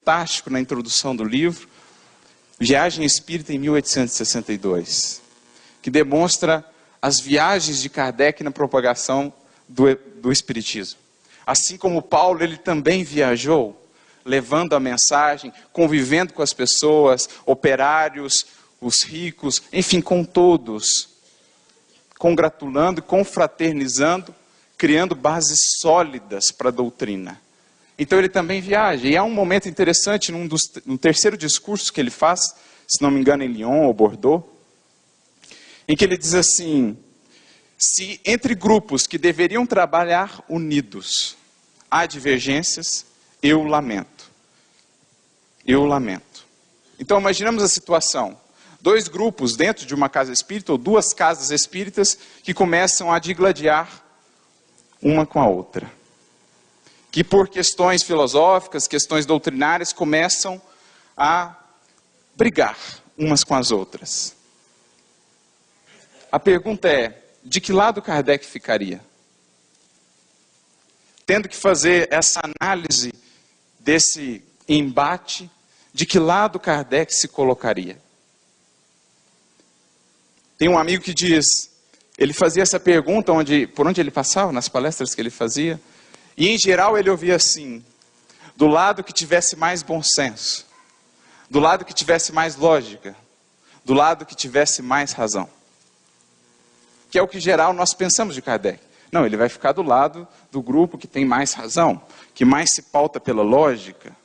fantástico na introdução do livro, Viagem Espírita em 1862, que demonstra as viagens de Kardec na propagação do Espiritismo. Assim como Paulo, ele também viajou, levando a mensagem, convivendo com as pessoas, operários, os ricos, enfim, com todos, congratulando, confraternizando, criando bases sólidas para a doutrina. Então ele também viaja, e há um momento interessante no terceiro discurso que ele faz, se não me engano em Lyon ou Bordeaux, em que ele diz assim: se entre grupos que deveriam trabalhar unidos há divergências, eu lamento. Eu lamento. Então imaginamos a situação: dois grupos dentro de uma casa espírita, ou duas casas espíritas, que começam a digladiar uma com a outra. Que por questões filosóficas, questões doutrinárias, começam a brigar umas com as outras. A pergunta é, de que lado Kardec ficaria? Tendo que fazer essa análise desse embate, de que lado Kardec se colocaria? Tem um amigo que diz, ele fazia essa pergunta por onde ele passava, nas palestras que ele fazia, e em geral ele ouvia assim: do lado que tivesse mais bom senso, do lado que tivesse mais lógica, do lado que tivesse mais razão. Que é o que em geral nós pensamos de Kardec. Não, ele vai ficar do lado do grupo que tem mais razão, que mais se pauta pela lógica.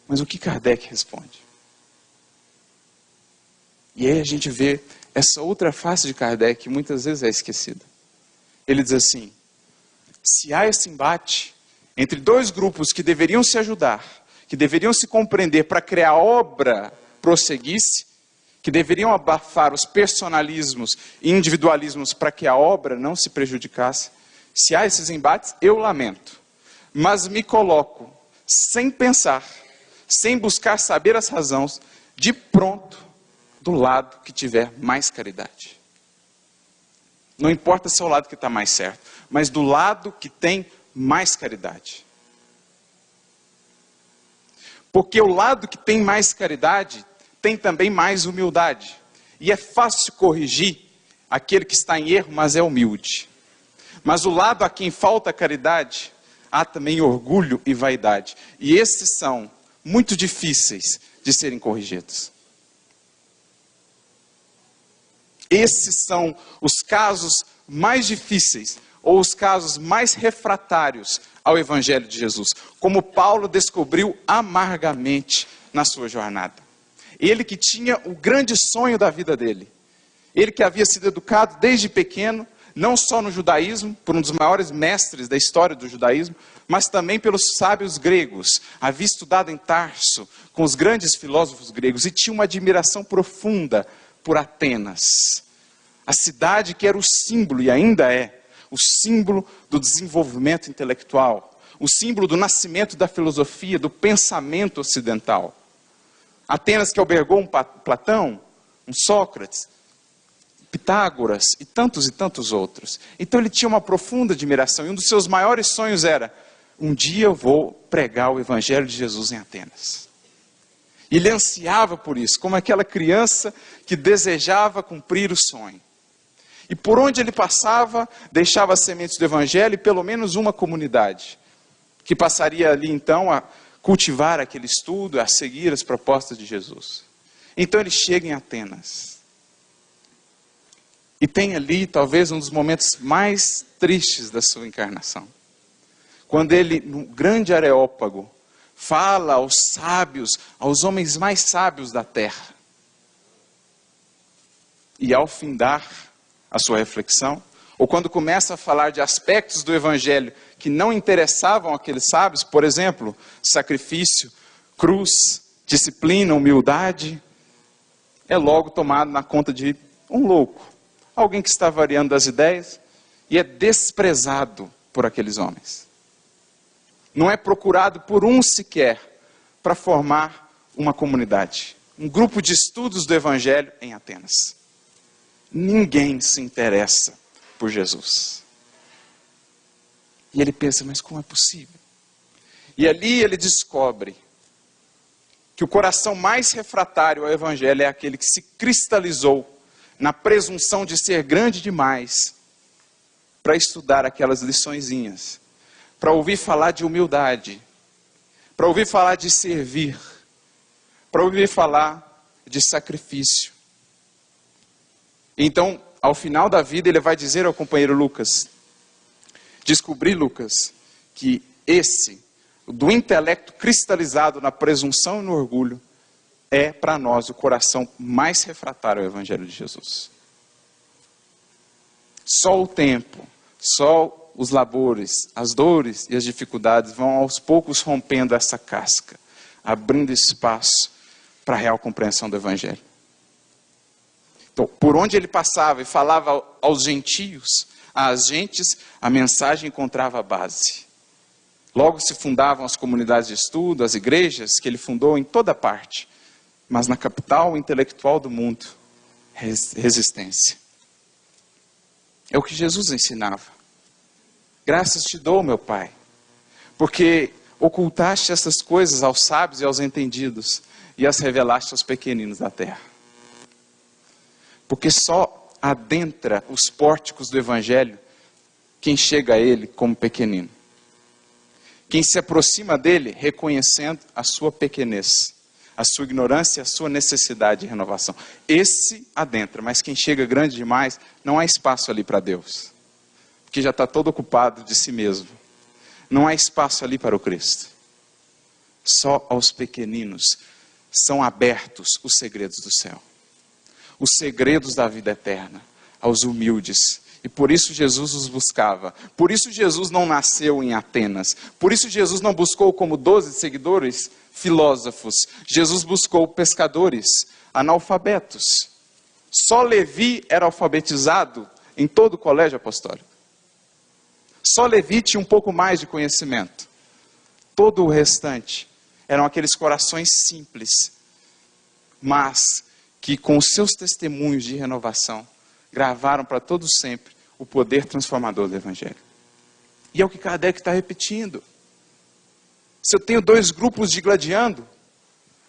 Mas o que Kardec responde? E aí a gente vê essa outra face de Kardec que muitas vezes é esquecida. Ele diz assim: se há esse embate entre dois grupos que deveriam se ajudar, que deveriam se compreender para que a obra prosseguisse, que deveriam abafar os personalismos e individualismos para que a obra não se prejudicasse, se há esses embates, eu lamento. Mas me coloco, sem pensar, sem buscar saber as razões, de pronto, do lado que tiver mais caridade. Não importa se é o lado que está mais certo, mas do lado que tem mais caridade. Porque o lado que tem mais caridade tem também mais humildade. E é fácil corrigir aquele que está em erro, mas é humilde. Mas o lado a quem falta caridade, há também orgulho e vaidade. E esses são muito difíceis de serem corrigidos. Esses são os casos mais difíceis, ou os casos mais refratários ao Evangelho de Jesus, como Paulo descobriu amargamente na sua jornada. Ele que tinha o grande sonho da vida dele, ele que havia sido educado desde pequeno, não só no judaísmo, por um dos maiores mestres da história do judaísmo, mas também pelos sábios gregos, havia estudado em Tarso, com os grandes filósofos gregos, e tinha uma admiração profunda por Atenas, a cidade que era o símbolo, e ainda é, o símbolo do desenvolvimento intelectual, o símbolo do nascimento da filosofia, do pensamento ocidental. Atenas que albergou um Platão, um Sócrates, Pitágoras e tantos outros. Então ele tinha uma profunda admiração, e um dos seus maiores sonhos era: um dia eu vou pregar o Evangelho de Jesus em Atenas. E ele ansiava por isso, como aquela criança que desejava cumprir o sonho. E por onde ele passava, deixava as sementes do Evangelho e pelo menos uma comunidade, que passaria ali então a cultivar aquele estudo, a seguir as propostas de Jesus. Então ele chega em Atenas. E tem ali talvez um dos momentos mais tristes da sua encarnação. Quando ele, no grande Areópago, fala aos sábios, aos homens mais sábios da terra. E ao findar a sua reflexão, ou quando começa a falar de aspectos do Evangelho que não interessavam aqueles sábios, por exemplo, sacrifício, cruz, disciplina, humildade, é logo tomado na conta de um louco, alguém que está variando das ideias e é desprezado por aqueles homens. Não é procurado por um sequer para formar uma comunidade, um grupo de estudos do Evangelho em Atenas. Ninguém se interessa por Jesus. E ele pensa, mas como é possível? E ali ele descobre que o coração mais refratário ao Evangelho é aquele que se cristalizou na presunção de ser grande demais para estudar aquelas liçõezinhas, para ouvir falar de humildade, para ouvir falar de servir, para ouvir falar de sacrifício. Então, ao final da vida, ele vai dizer ao companheiro Lucas, descobri, Lucas, que esse, do intelecto cristalizado na presunção e no orgulho, é para nós o coração mais refratário ao Evangelho de Jesus. Só o tempo, só os labores, as dores e as dificuldades vão aos poucos rompendo essa casca, abrindo espaço para a real compreensão do Evangelho. Então, por onde ele passava e falava aos gentios, às gentes, a mensagem encontrava base. Logo se fundavam as comunidades de estudo, as igrejas que ele fundou em toda parte. Mas na capital intelectual do mundo, resistência. É o que Jesus ensinava. Graças te dou, meu Pai, porque ocultaste essas coisas aos sábios e aos entendidos e as revelaste aos pequeninos da terra. Porque só adentra os pórticos do Evangelho quem chega a ele como pequenino. Quem se aproxima dele reconhecendo a sua pequenez, a sua ignorância e a sua necessidade de renovação. Esse adentra, mas quem chega grande demais, não há espaço ali para Deus. Porque já está todo ocupado de si mesmo. Não há espaço ali para o Cristo. Só aos pequeninos são abertos os segredos do céu. Os segredos da vida eterna, aos humildes. E por isso Jesus os buscava. Por isso Jesus não nasceu em Atenas. Por isso Jesus não buscou como 12 seguidores filósofos. Jesus buscou pescadores, analfabetos. Só Levi era alfabetizado em todo o colégio apostólico. Só Levi tinha um pouco mais de conhecimento. Todo o restante eram aqueles corações simples, mas que com os seus testemunhos de renovação gravaram para todos sempre o poder transformador do Evangelho. E é o que Kardec está repetindo. Se eu tenho 2 grupos digladiando,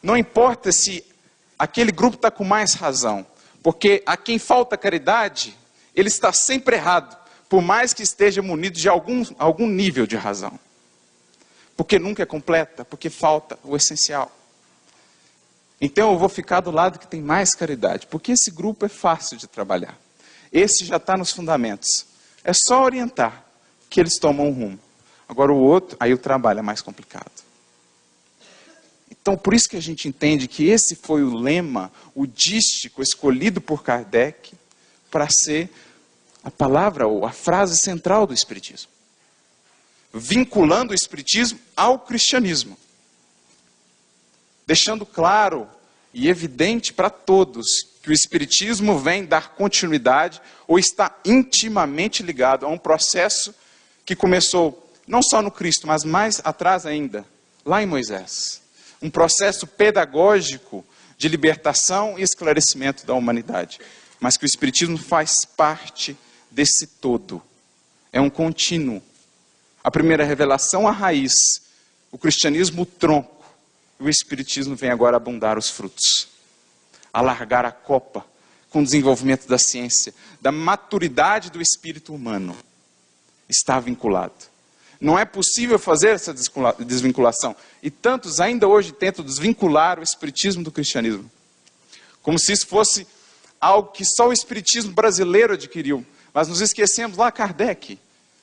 não importa se aquele grupo está com mais razão, porque a quem falta caridade, ele está sempre errado, por mais que esteja munido de algum nível de razão. Porque nunca é completa, porque falta o essencial. Então eu vou ficar do lado que tem mais caridade, porque esse grupo é fácil de trabalhar. Esse já está nos fundamentos. É só orientar que eles tomam um rumo. Agora o outro, aí o trabalho é mais complicado. Então por isso que a gente entende que esse foi o lema, o dístico escolhido por Kardec para ser a palavra ou a frase central do Espiritismo. Vinculando o Espiritismo ao cristianismo. Deixando claro e evidente para todos que o Espiritismo vem dar continuidade ou está intimamente ligado a um processo que começou não só no Cristo, mas mais atrás ainda, lá em Moisés. Um processo pedagógico de libertação e esclarecimento da humanidade. Mas que o Espiritismo faz parte desse todo. É um contínuo. A primeira revelação, a raiz. O cristianismo, o tronco. O Espiritismo vem agora abundar os frutos. Alargar a copa com o desenvolvimento da ciência, da maturidade do espírito humano. Está vinculado. Não é possível fazer essa desvinculação. E tantos ainda hoje tentam desvincular o Espiritismo do cristianismo. Como se isso fosse algo que só o Espiritismo brasileiro adquiriu. Mas nos esquecemos lá Kardec,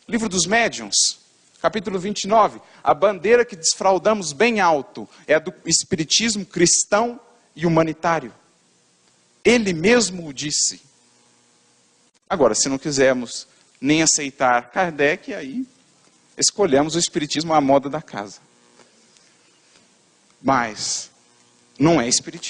Livro dos Médiuns, capítulo 29. A bandeira que desfraldamos bem alto é a do Espiritismo cristão e humanitário. Ele mesmo o disse. Agora, se não quisermos nem aceitar Kardec, aí escolhemos o Espiritismo à moda da casa. Mas não é Espiritismo.